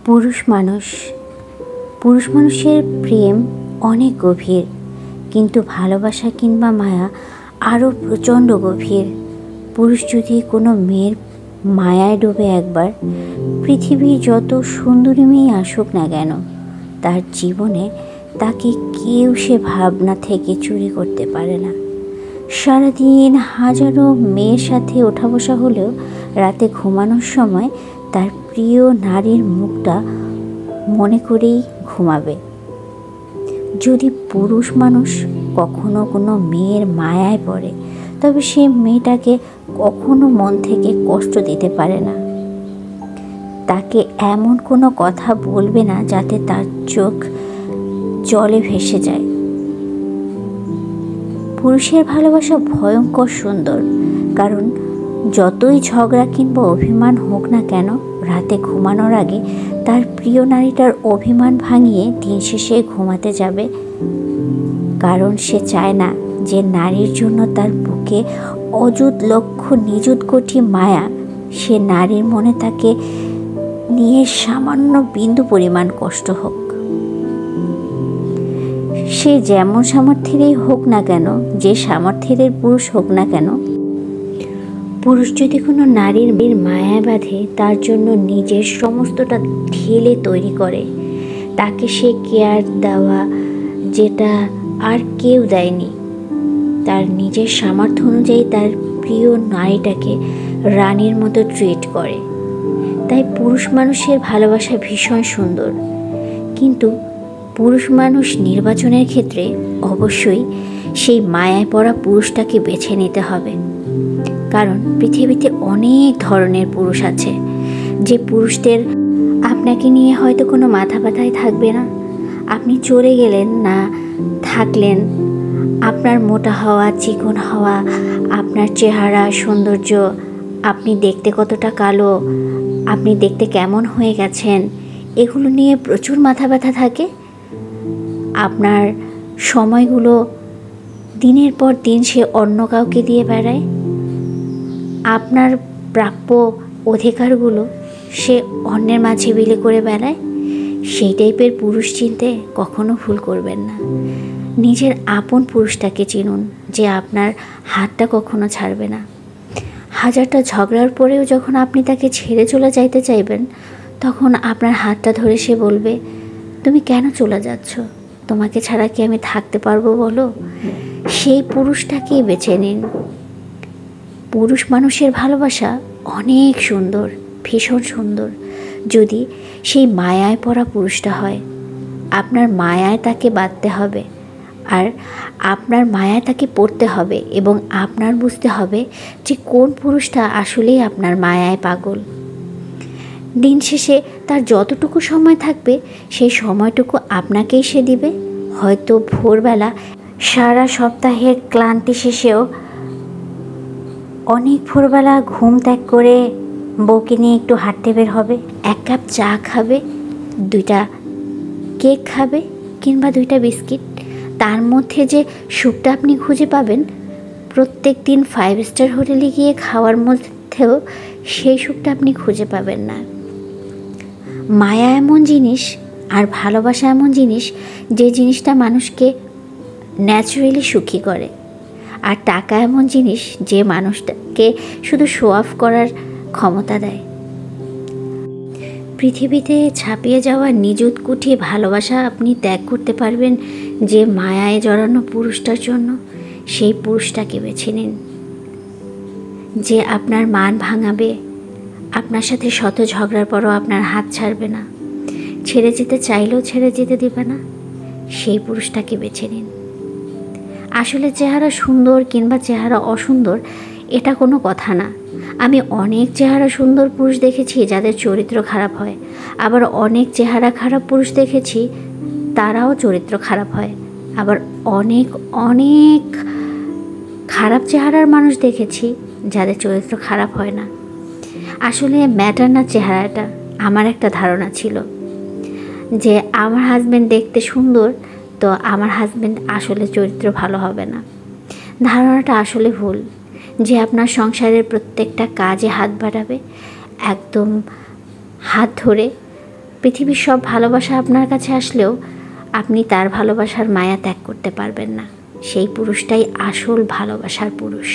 পুরুষ মানুষের প্রেম অনেক গভীর, কিন্তু ভালোবাসা কিংবা মায়া আরও প্রচণ্ড গভীর। পুরুষ যদি কোনো মেয়ের মায়ায় ডোবে একবার, পৃথিবীর যত সুন্দরী মেয়ে আসুক না কেন, তার জীবনে তাকে কেউ সে ভাবনা থেকে চুরি করতে পারে না। সারাদিন হাজারো মেয়ের সাথে ওঠা বসা হলেও রাতে ঘুমানোর সময় তার প্রিয় নারীর মুখটা মনে করেই ঘুমাবে। যদি পুরুষ মানুষ কখনো কোনো মেয়ের মায়ায় পড়ে, তবে সে মেয়েটাকে কখনো মন থেকে কষ্ট দিতে পারে না। তাকে এমন কোনো কথা বলবে না যাতে তার চোখ জলে ভেসে যায়। পুরুষের ভালোবাসা ভয়ঙ্কর সুন্দর, কারণ যতই ঝগড়া কিংবা অভিমান হোক না কেন, রাতে ঘুমানোর আগে তার প্রিয় নারীটার অভিমান ভাঙিয়ে দিন শেষে ঘুমাতে যাবে। কারণ সে চায় না যে নারীর জন্য তার বুকে অযুত লক্ষ নিযুত কোটি মায়া, সে নারীর মনে তাকে নিয়ে সামান্য বিন্দু পরিমাণ কষ্ট হোক। সে যেমন সামর্থ্যেরই হোক না কেন, যে সামর্থ্যের পুরুষ হোক না কেন, পুরুষ যদি কোনো নারীর মায়ায় বাঁধে, তার জন্য নিজের সমস্তটা ঢেলে তৈরি করে। তাকে সে কেয়ার দেওয়া যেটা আর কেউ দেয়নি। তার নিজের সামর্থ্য অনুযায়ী তার প্রিয় নারীটাকে রানীর মতো ট্রিট করে। তাই পুরুষ মানুষের ভালোবাসা ভীষণ সুন্দর, কিন্তু পুরুষ মানুষ নির্বাচনের ক্ষেত্রে অবশ্যই সেই মায়ায় পড়া পুরুষটাকে বেছে নিতে হবে। কারণ পৃথিবীতে অনেক ধরনের পুরুষ আছে, যে পুরুষদের আপনাকে নিয়ে হয়তো কোনো মাথা ব্যথাই থাকবে না। আপনি চলে গেলেন না থাকলেন, আপনার মোটা হওয়া, চিকন হওয়া, আপনার চেহারা, সৌন্দর্য, আপনি দেখতে কতটা কালো, আপনি দেখতে কেমন হয়ে গেছেন, এগুলো নিয়ে প্রচুর মাথা ব্যথা থাকে। আপনার সময়গুলো দিনের পর দিন সে অন্য কাউকে দিয়ে বেড়ায়। আপনার প্রাপ্য অধিকারগুলো সে অন্যের মাঝে বিলি করে বেড়ায়। সেই টাইপের পুরুষ চিনতে কখনো ভুল করবেন না। নিজের আপন পুরুষটাকে চিনুন, যে আপনার হাতটা কখনো ছাড়বে না। হাজারটা ঝগড়ার পরেও যখন আপনি তাকে ছেড়ে চলে যাইতে চাইবেন, তখন আপনার হাতটা ধরে সে বলবে, তুমি কেন চলে যাচ্ছ? তোমাকে ছাড়া কি আমি থাকতে পারবো বলো? সেই পুরুষটাকেই বেছে নিন। পুরুষ মানুষের ভালোবাসা অনেক সুন্দর, ভীষণ সুন্দর, যদি সেই মায়ায় পড়া পুরুষটা হয়। আপনার মায়ায় তাকে বাঁধতে হবে, আর আপনার মায়ায় তাকে পড়তে হবে, এবং আপনার বুঝতে হবে যে কোন পুরুষটা আসলেই আপনার মায়ায় পাগল। দিন শেষে তার যতটুকু সময় থাকবে, সেই সময়টুকু আপনাকেই সে দিবে। হয়তো ভোরবেলা সারা সপ্তাহের ক্লান্তি শেষেও অনেক ভোরবেলা ঘুম ত্যাগ করে বউকে নিয়ে একটু হাঁটতে বের হবে, এক কাপ চা খাবে, 2টা কেক খাবে, কিংবা 2টা বিস্কিট। তার মধ্যে যে সুখটা আপনি খুঁজে পাবেন, প্রত্যেক দিন 5 স্টার হোটেলে গিয়ে খাওয়ার মধ্যেও সেই সুখটা আপনি খুঁজে পাবেন না। মায়া এমন জিনিস, আর ভালোবাসা এমন জিনিস, যে জিনিসটা মানুষকে ন্যাচারালি সুখী করে। আর টাকা এমন জিনিস, যে মানুষটাকে শুধু শো অফ করার ক্ষমতা দেয়। পৃথিবীতে ছাপিয়ে যাওয়া নিযুত কোটি ভালোবাসা আপনি ত্যাগ করতে পারবেন যে মায়ায় জড়ানো পুরুষটার জন্য। সেই পুরুষটাকে বেছে নিন, যে আপনার মান ভাঙাবে, আপনার সাথে শত ঝগড়ার পরও আপনার হাত ছাড়বে না, ছেড়ে যেতে চাইলেও ছেড়ে যেতে দেবে না। সেই পুরুষটাকে বেছে নিন। আসলে চেহারা সুন্দর কিংবা চেহারা অসুন্দর, এটা কোনো কথা না। আমি অনেক চেহারা সুন্দর পুরুষ দেখেছি যাদের চরিত্র খারাপ হয়, আবার অনেক চেহারা খারাপ পুরুষ দেখেছি তারাও চরিত্র খারাপ হয়, আবার অনেক অনেক খারাপ চেহারার মানুষ দেখেছি যাদের চরিত্র খারাপ হয় না। আসলে ম্যাটার না চেহারাটা। আমার একটা ধারণা ছিল যে আমার হাজব্যান্ড দেখতে সুন্দর, তো আমার হাজব্যান্ড আসলে চরিত্র ভালো হবে না। ধারণাটা আসলে ভুল। যে আপনার সংসারের প্রত্যেকটা কাজে হাত বাড়াবে, একদম হাত ধরে পৃথিবীর সব ভালোবাসা আপনার কাছে আসলেও আপনি তার ভালোবাসার মায়া ত্যাগ করতে পারবেন না। সেই পুরুষটাই আসল ভালোবাসার পুরুষ।